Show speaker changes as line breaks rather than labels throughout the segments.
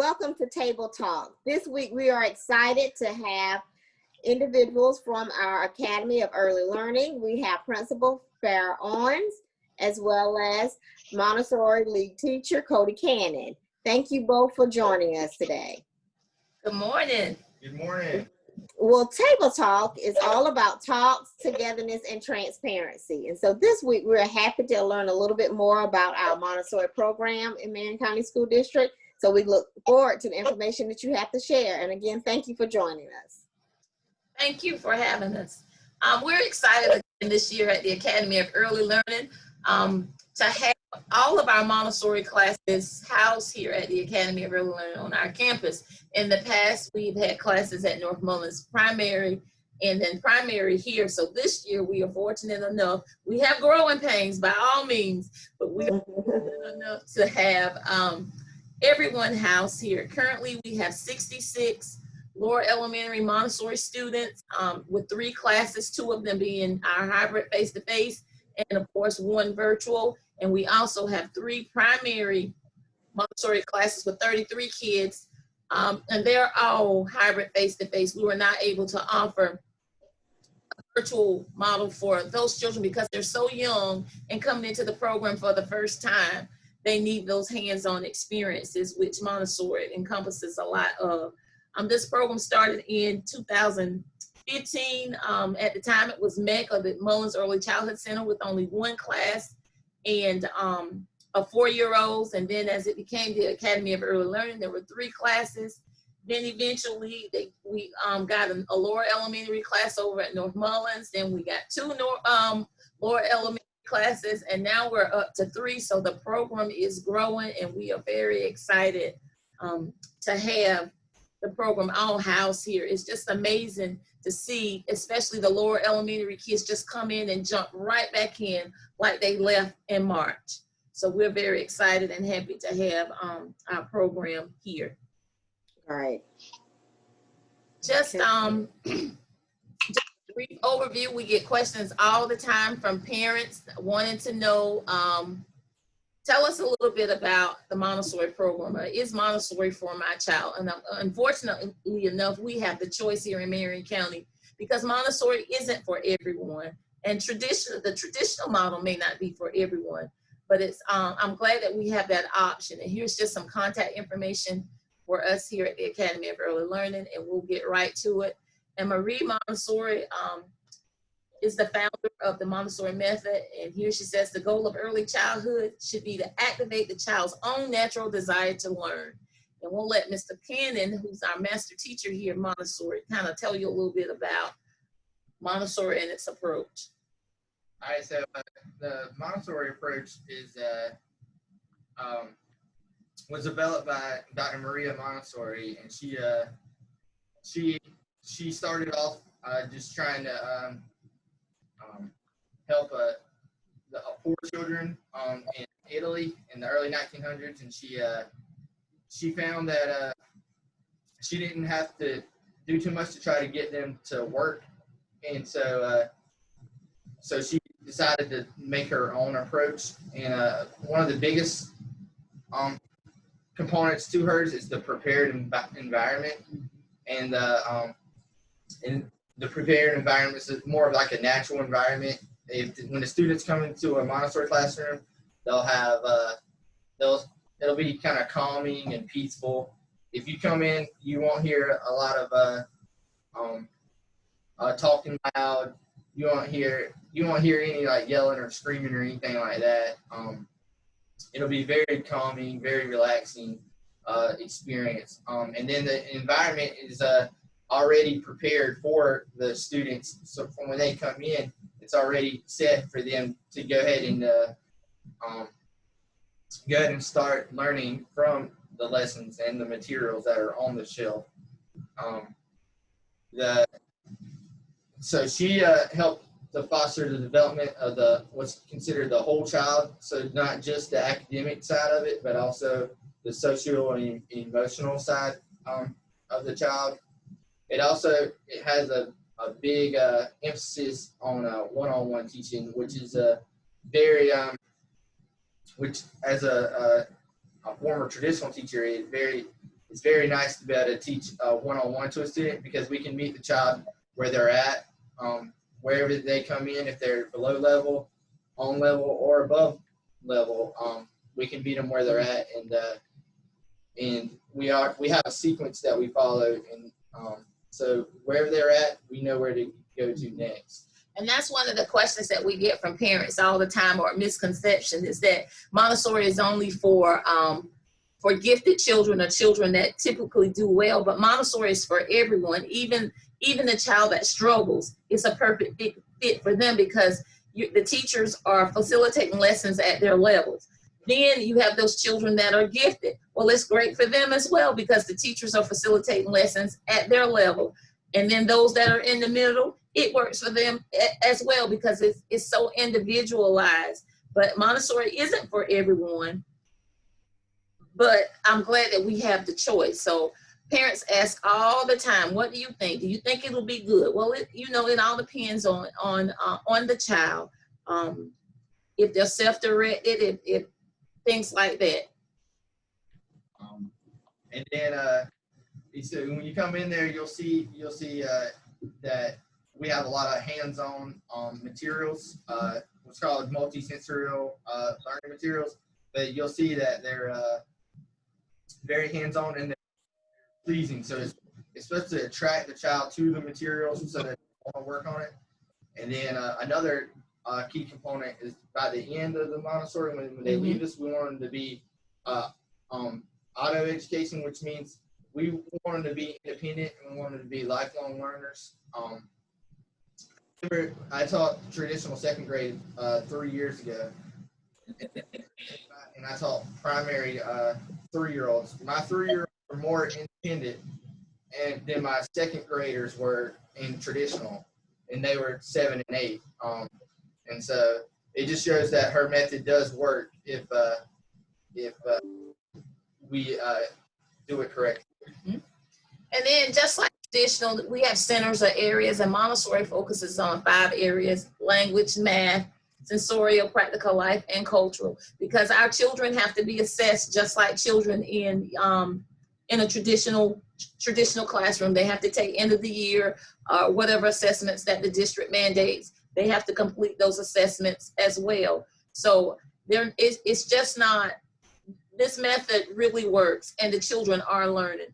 welcome to Table Talk. This week we are excited to have individuals from our Academy of Early Learning. We have Principal Farrah Owens, as well as Montessori lead teacher Kody Cannon. Thank you both for joining us today.
Good morning.
Good morning.
Well, Table Talk is all about talks, togetherness, and transparency. And so this week, we're happy to learn a little bit more about our Montessori program in Marion County School District. So we look forward to the information that you have to share. And again, thank you for joining us.
Thank you for having us. We're excited this year at the Academy of Early Learning to have all of our Montessori classes housed here at the Academy of Early Learning on our campus. In the past, we've had classes at North Mullins Primary and then primary here. So this year we are fortunate enough, we have growing pains by all means, but we are fortunate enough to have everyone housed here. Currently we have 66 lower elementary Montessori students with 3 classes, 2 of them being our hybrid face-to-face and of course 1 virtual. And we also have 3 primary Montessori classes with 33 kids. And they're all hybrid face-to-face. We were not able to offer a virtual model for those children because they're so young and coming into the program for the first time. They need those hands-on experiences, which Montessori encompasses a lot of. This program started in 2015. At the time, it was MEC, or the Mullins Early Childhood Center, with only 1 class and of 4-year-olds. And then as it became the Academy of Early Learning, there were 3 classes. Then eventually we got a lower elementary class over at North Mullins. Then we got 2 lower elementary classes, and now we're up to 3. So the program is growing, and we are very excited to have the program all housed here. It's just amazing to see, especially the lower elementary kids just come in and jump right back in like they left in March. So we're very excited and happy to have our program here.
All right.
Just just a brief overview. We get questions all the time from parents wanting to know, tell us a little bit about the Montessori program. Is Montessori for my child? And unfortunately enough, we have the choice here in Marion County because Montessori isn't for everyone. And the traditional model may not be for everyone, but it's I'm glad that we have that option. And here's just some contact information for us here at the Academy of Early Learning, and we'll get right to it. And Marie Montessori is the founder of the Montessori method. And here she says, the goal of early childhood should be to activate the child's own natural desire to learn. And we'll let Mr. Cannon, who's our master teacher here at Montessori, kind of tell you a little bit about Montessori and its approach.
All right, so the Montessori approach is was developed by Dr. Maria Montessori, and she started off just trying to help poor children in Italy in the early 1900s, and she found that she didn't have to do too much to try to get them to work, and so she decided to make her own approach. And one of the biggest components to hers is the prepared environment, and the prepared environment is more of like a natural environment. When the students come into a Montessori classroom, they'll have it'll be kind of calming and peaceful. If you come in, you won't hear a lot of talking loud. You won't hear any like yelling or screaming or anything like that. It'll be very calming, very relaxing experience. And then the environment is already prepared for the students. So from when they come in, it's already set for them to go ahead and start learning from the lessons and the materials that are on the shelf. So she helped to foster the development of what's considered the whole child. So not just the academic side of it, but also the social and emotional side of the child. It has a big emphasis on one-on-one teaching, which is very, which as a former traditional teacher is very it's very nice to be able to teach one-on-one to a student because we can meet the child where they're at, wherever they come in. If they're below level, on level, or above level, we can meet them where they're at, and we have a sequence that we follow, and so wherever they're at, we know where to go to next.
And that's one of the questions that we get from parents all the time, or a misconception, is that Montessori is only for gifted children or children that typically do well, but Montessori is for everyone, even the child that struggles. It's a perfect fit for them because the teachers are facilitating lessons at their levels. Then you have those children that are gifted. Well, it's great for them as well because the teachers are facilitating lessons at their level. And then those that are in the middle, it works for them as well because it's so individualized. But Montessori isn't for everyone. But I'm glad that we have the choice. So parents ask all the time, what do you think? Do you think it'll be good? Well, it all depends on the child. If they're self-directed, if things like that.
And then so when you come in there, you'll see that we have a lot of hands-on materials, what's called multi-sensorial learning materials. But you'll see that they're very hands-on and they're pleasing. So it's supposed to attract the child to the materials so that they want to work on it. And then another key component is by the end of the Montessori, when they leave us, we want them to be auto education, which means we want them to be independent and we want them to be lifelong learners. I taught traditional second grade 3 years ago, and I taught primary 3-year-olds. My 3-year-olds were more independent, and then my second graders were in traditional, and they were 7 and 8. And so it just shows that her method does work if we do it correctly.
And then just like traditional, we have centers or areas, and Montessori focuses on 5 areas: language, math, sensorial, practical life, and cultural, because our children have to be assessed just like children in a traditional classroom. They have to take end of the year whatever assessments that the district mandates. They have to complete those assessments as well. So it's just not, this method really works and the children are learning.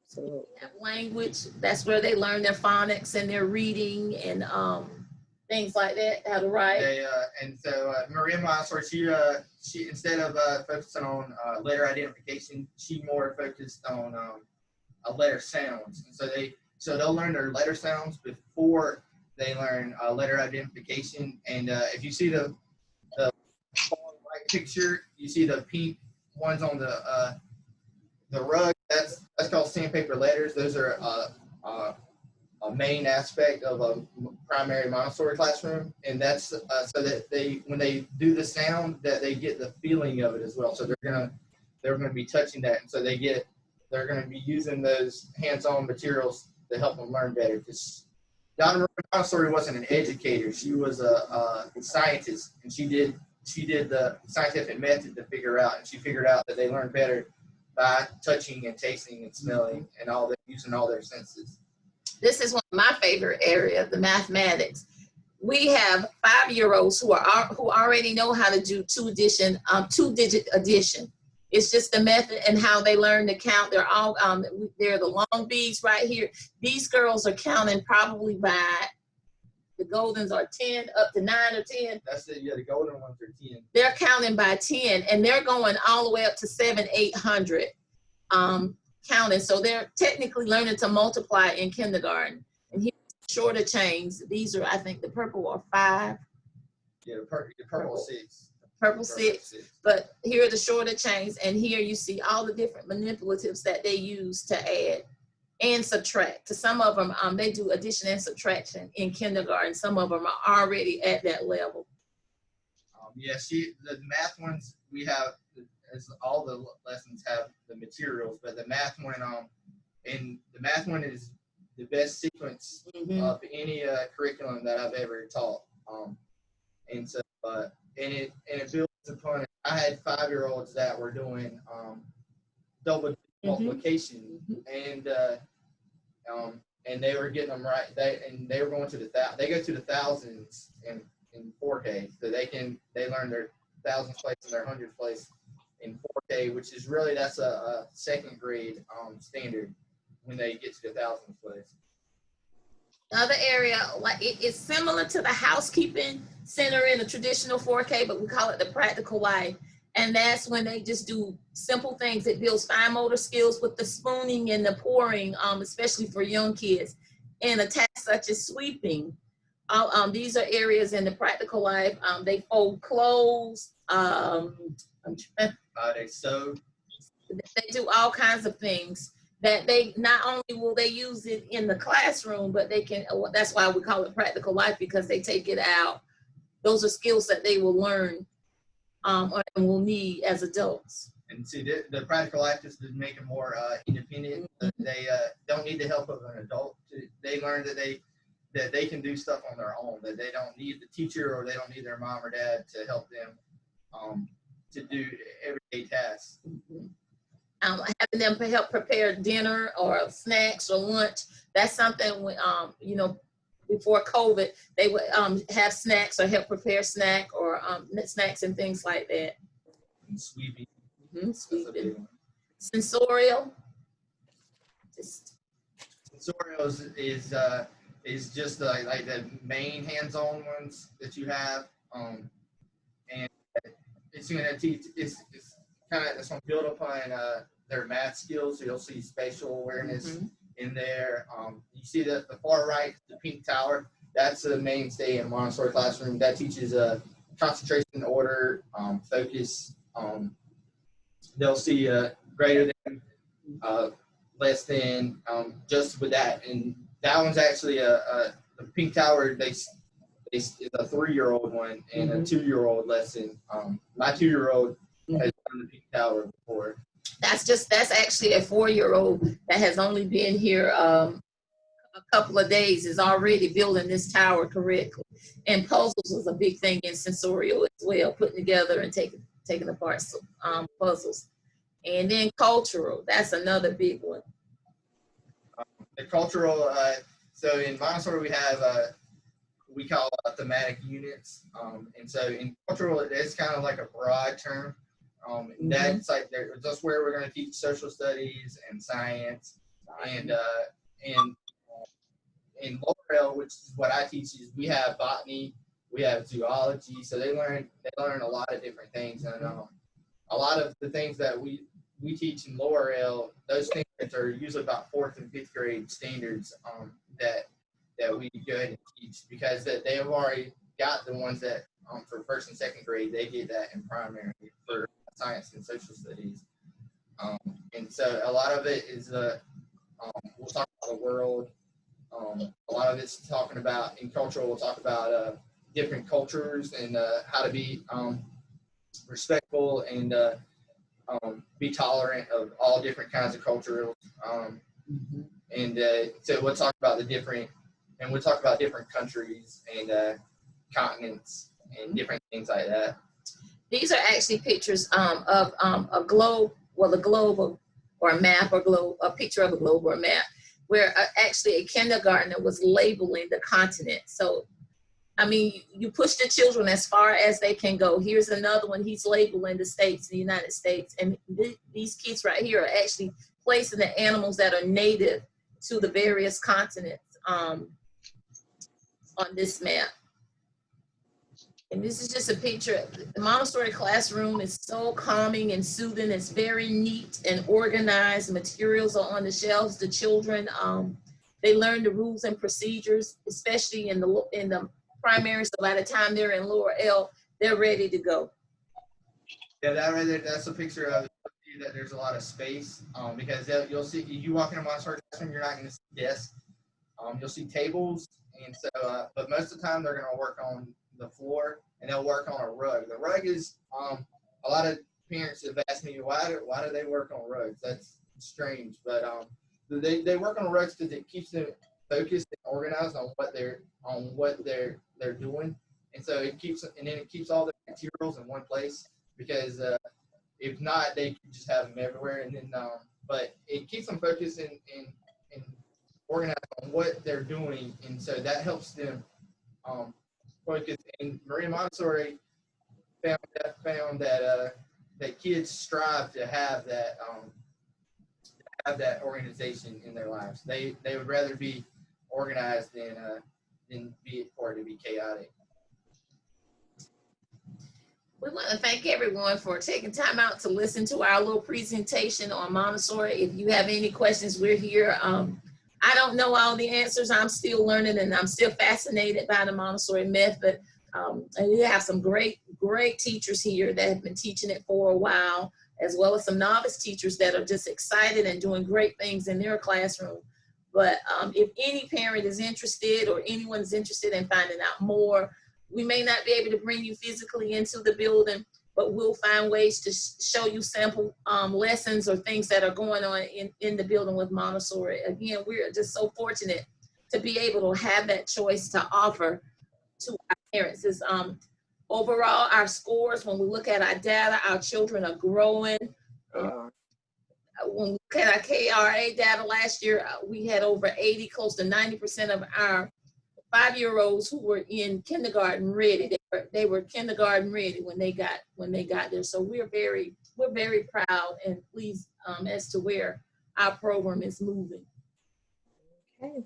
So language, that's where they learn their phonics and their reading and things like that, how to write.
And so Marion Montessori, she instead of focusing on letter identification, she more focused on letter sounds. And so they'll learn their letter sounds before they learn letter identification. And if you see the right picture, you see the pink ones on the rug. That's called sandpaper letters. Those are a main aspect of a primary Montessori classroom, and that's so that when they do the sound, that they get the feeling of it as well. So they're gonna be touching that, and so they're gonna be using those hands-on materials to help them learn better. Because Dr. Montessori wasn't an educator; she was a scientist, and she did the scientific method to figure out, and she figured out that they learn better by touching and tasting and smelling and using all their senses.
This is one of my favorite areas, the mathematics. We have 5-year-olds who already know how to do two-digit addition. It's just the method and how they learn to count. They're all they're the long beads right here. These girls are counting probably by, the Goldens are 10 up to 9 or 10.
That's it. Yeah, the golden ones are 10.
They're counting by 10, and they're going all the way up to 700, 800 counting. So they're technically learning to multiply in kindergarten. And here's shorter chains. These are, I think, the purple are 5.
Yeah, the purple 6.
Purple 6. But here are the shorter chains, and here you see all the different manipulatives that they use to add and subtract. To some of them, they do addition and subtraction in kindergarten. Some of them are already at that level.
Yeah, the math ones we have, as all the lessons have the materials, but the math one is the best sequence of any curriculum that I've ever taught. And so and it builds upon it. I had 5-year-olds that were doing double multiplication, and they were getting them right. They were going to they go to the thousands in 4K, so they learn their thousands place and their hundredth place in 4K, which is really that's a second grade standard when they get to the thousands place.
Another area, like it's similar to the housekeeping center in the traditional 4K, but we call it the practical life. And that's when they just do simple things. It builds fine motor skills with the spooning and the pouring, especially for young kids. And a task such as sweeping. These are areas in the practical life. They fold clothes.
They sew.
They do all kinds of things that they not only will they use it in the classroom, but they can. That's why we call it practical life, because they take it out. Those are skills that they will learn or will need as adults.
And see, the practical life is to make them more independent. They don't need the help of an adult. They learn that they can do stuff on their own, that they don't need the teacher or they don't need their mom or dad to help them to do everyday tasks.
Having them help prepare dinner or snacks or lunch. That's something, before COVID, they would have snacks or help prepare snacks and things like that.
And sweeping.
Sweeping. Sensorial.
Sensorial is just like the main hands-on ones that you have, and it's going to teach. It's going to build upon their math skills. So you'll see spatial awareness in there. You see that the far right, the pink tower. That's the mainstay in Montessori classroom. That teaches concentration, order, focus. They'll see greater than, less than, just with that. And that one's actually the pink tower. It's a 3-year-old one and a 2-year-old lesson. My 2-year-old has done the pink tower before.
That's actually a 4-year-old that has only been here a couple of days, is already building this tower correctly. And puzzles was a big thing in sensorial as well, putting together and taking apart puzzles. And then cultural, that's another big one.
The cultural, so in Montessori we have we call thematic units, and so in cultural it's kind of like a broad term. That's like that's where we're going to teach social studies and science, and in Lower L, which is what I teach, is we have botany, we have zoology, so they learn a lot of different things, and a lot of the things that we teach in Lower L, those things are usually about 4th and 5th grade standards that we go ahead and teach, because they have already got the ones that for 1st and 2nd grade, they get that in primary for science and social studies. And so a lot of it is we'll talk about the world. A lot of it's talking about, in cultural, we'll talk about different cultures and how to be respectful and be tolerant of all different kinds of cultures. And so we'll talk about different countries and continents and different things like that.
These are actually pictures of a globe, well, a globe or a map or globe, a picture of a globe or a map, where actually a kindergartner was labeling the continent. So, I mean, you push the children as far as they can go. Here's another one. He's labeling the states, the United States. And these kids right here are actually placing the animals that are native to the various continents on this map. And this is just a picture. The Montessori classroom is so calming and soothing. It's very neat and organized. Materials are on the shelves. The children, they learn the rules and procedures, especially in the primary. So by the time they're in Lower L, they're ready to go.
Yeah, that's a picture of that. There's a lot of space because you'll see, you walk in a Montessori classroom, you're not going to see desks. You'll see tables, and so but most of the time they're going to work on the floor, and they'll work on a rug. The rug is a lot of parents have asked me why do they work on rugs? That's strange, but they work on rugs because it keeps them focused and organized on what they're doing, and so it keeps all the materials in one place, because If not, they can just have them everywhere. And then, but it keeps them focused and organized on what they're doing, and so that helps them focus. And Maria Montessori found that that kids strive to have that organization in their lives. They would rather be organized than be for it to be chaotic.
We want to thank everyone for taking time out to listen to our little presentation on Montessori. If you have any questions, we're here. I don't know all the answers. I'm still learning, and I'm still fascinated by the Montessori method. And we have some great teachers here that have been teaching it for a while, as well as some novice teachers that are just excited and doing great things in their classroom. But if any parent is interested or anyone's interested in finding out more, we may not be able to bring you physically into the building, but we'll find ways to show you sample lessons or things that are going on in the building with Montessori. Again, we're just so fortunate to be able to have that choice to offer to our parents. Is overall, our scores, when we look at our data, our children are growing. When we look at our KRA data last year, we had over 80, close to 90% of our 5-year-olds who were in kindergarten ready. They were kindergarten ready when they got there. So we're very proud and pleased as to where our program is moving.
Okay.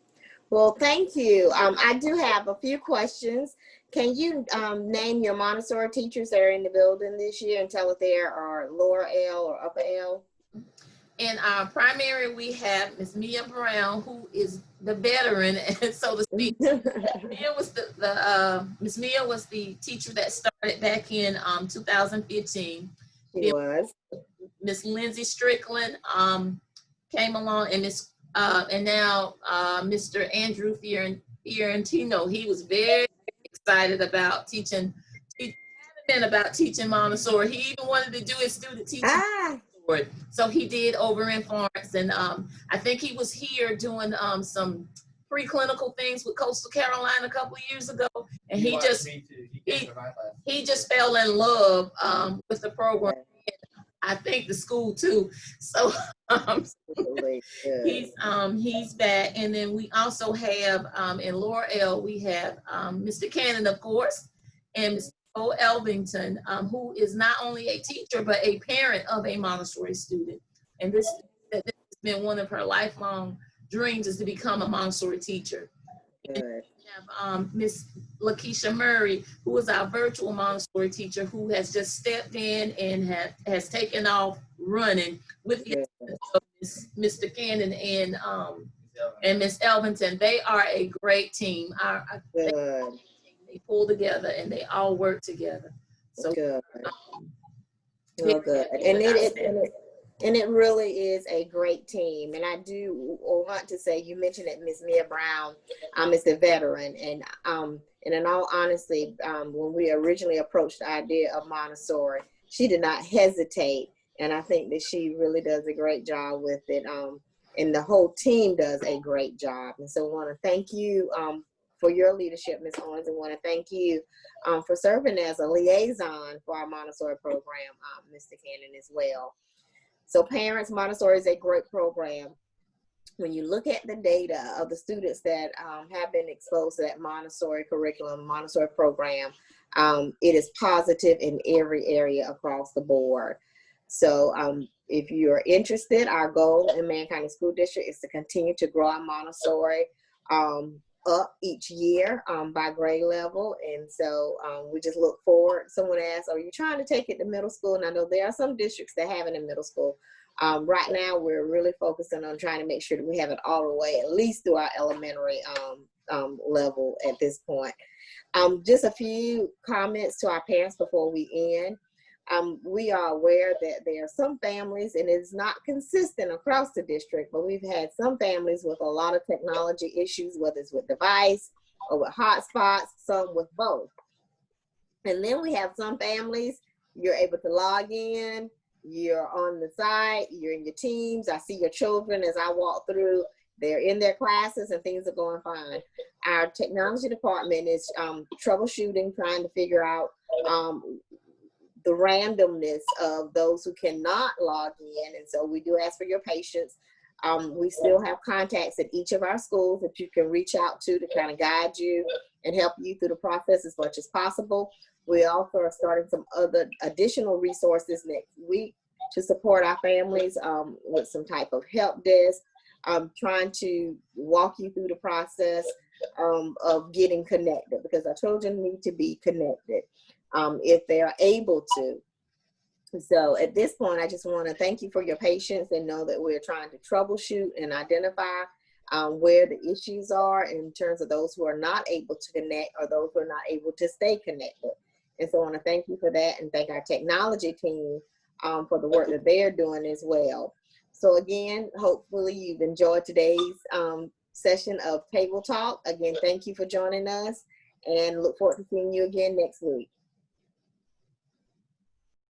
Well, thank you. I do have a few questions. Can you name your Montessori teachers that are in the building this year and tell if they are lower L or upper L?
In our primary, we have Ms. Mia Brown, who is the veteran, so to speak. Ms. Mia was the teacher that started back in 2015.
She was.
Ms. Lindsay Strickland came along, and now Mr. Andrew Fiorentino. He was very excited about teaching. He hadn't been about teaching Montessori. He even wanted to do his student teaching. So he did over in Florence, and I think he was here doing some preclinical things with Coastal Carolina a couple of years ago, and he just fell in love with the program. I think the school too. So he's back, and then we also have in Lower L we have Mr. Cannon, of course, and Mr. Elvington, who is not only a teacher, but a parent of a Montessori student. And this has been one of her lifelong dreams, is to become a Montessori teacher. And we have Miss Lakeisha Murray, who is our virtual Montessori teacher, who has just stepped in and has taken off running with the Mr. Cannon and Miss Elvington. They are a great team. They pull together and they all work together. So
good. Good. And it really is a great team. And I do want to say, you mentioned that Miss Mia Brown is a veteran, and in all honesty, when we originally approached the idea of Montessori, she did not hesitate, and I think that she really does a great job with it. And the whole team does a great job. And so I want to thank you for your leadership, Ms. Owens, and want to thank you for serving as a liaison for our Montessori program, Mr. Cannon, as well. So parents, Montessori is a great program. When you look at the data of the students that have been exposed to that Montessori curriculum, Montessori program, it is positive in every area across the board. So if you're interested, our goal in Marion County School District is to continue to grow our Montessori up each year by grade level. And so we just look forward. Someone asked, are you trying to take it to middle school? And I know there are some districts that have it in middle school. Right now, we're really focusing on trying to make sure that we have it all the way, at least through our elementary level at this point. Just a few comments to our parents before we end. We are aware that there are some families, and it's not consistent across the district, but we've had some families with a lot of technology issues, whether it's with device or with hotspots, some with both. And then we have some families, you're able to log in, you're on the site, you're in your teams. I see your children as I walk through, they're in their classes and things are going fine. Our technology department is troubleshooting, trying to figure out the randomness of those who cannot log in. And so we do ask for your patience. We still have contacts at each of our schools that you can reach out to kind of guide you and help you through the process as much as possible. We also are starting some other additional resources next week to support our families with some type of help desk. Trying to walk you through the process of getting connected, because our children need to be connected if they are able to. So at this point, I just want to thank you for your patience and know that we're trying to troubleshoot and identify where the issues are in terms of those who are not able to connect or those who are not able to stay connected. And so I want to thank you for that and thank our technology team for the work that they're doing as well. So again, hopefully you've enjoyed today's session of Table Talk. Again, thank you for joining us and look forward to seeing you again next week.